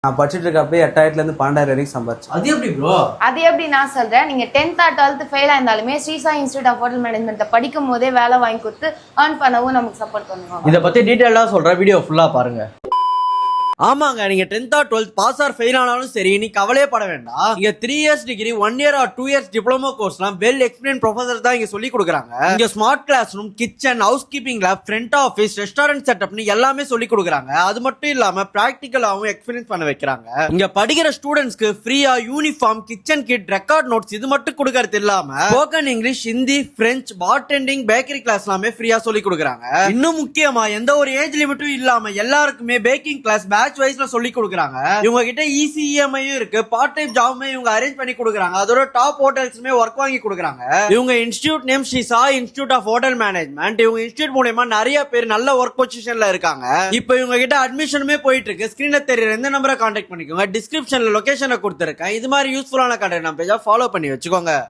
நான் படிச்சுட்டு இருக்கப்பே 8000ல இருந்து 12,000 வரைக்கும் சம்பாதிச்சேன். அது எப்படி ப்ரோ? அது எப்படி நான் சொல்றேன், நீங்க 10th or 12th ஃபெயில் ஆயிருந்தாலுமே ஸ்ரீசாய் இன்ஸ்டியூட் ஆஃப் ஹோட்டல் மேனேஜ்மெண்ட்ல படிக்கும் போதே வேலை வாங்கி கொடுத்து ஏர்ன் பண்ணவும் நமக்கு சப்போர்ட் பண்ணுவாங்க. இத பத்தி டீடைலா சொல்ற வீடியோ ஃபுல்லா பாருங்க. ஆமாங்க, நீங்க 10th or 12th pass R fail ஆனாலும் சரி, நீ கவலையே பட வேண்டாம். இங்க 3 years degree, 1 year or 2 years diploma கோர்ஸ்லாம் வெல் எக்ஸ்பீரியன்ஸ் ப்ரொஃபசர் தான் இங்க சொல்லி கொடுக்குறாங்க. இங்க smart class room, kitchen, house keeping lab, front office, restaurant செட்டப்னு எல்லாமே சொல்லி கொடுக்குறாங்க. அது மட்டும் இல்லாம பிராக்டிகலாவும் எக்ஸ்பீரியன்ஸ் பண்ண வைக்கிறாங்க. இங்க படிக்கிற ஸ்டூடெண்ட்ஸ்க்கு ஃப்ரீயா uniform, kitchen kit, record notes இது மட்டும் கொடுக்கறது இல்லாம spoken English, Hindi, French, bartending, bakery class எல்லாமே ஃப்ரீயா சொல்லி கொடுக்குறாங்க. இன்னும் முக்கியமா எந்த ஒரு ஏஜ் லிமிட்டும் இல்லாம எல்லாருக்குமே பேக்கிங் கிளாஸ் பேட்ச் வைஸ்ல சொல்லி கொடுக்குறாங்க. இவங்க கிட்ட ஈஸி இஎம்ஐ இருக்கு, பார்ட் டைம் ஜாப்மே இவங்க அரேஞ்ச் பண்ணி கொடுக்குறாங்க. அதோட டாப் ஹோட்டல்ஸ்மே ஒர்க் வாங்கி கொடுக்குறாங்க. இவங்க institute name Shri Sai institute of hotel management. இவங்க இன்ஸ்டிடியூட் மூலமா நிறைய பேர் நல்ல ஒர்க் பொசிஷன்ல இருக்காங்க. இப்போ இவங்க கிட்ட அட்மிஷனுமே போயிட்டு இருக்கு. ஸ்கிரீன்ல தெரியற எந்த நம்பரை கான்டாக்ட் பண்ணிக்கோங்க. டிஸ்கிரிப்ஷன்ல லொகேஷனை கொடுத்திருக்கேன். இது மாதிரி யூஸ்ஃபுல்லான கண்டென்ட் நம்ம பேஜை ஃபாலோ பண்ணி வச்சுக்கோங்க.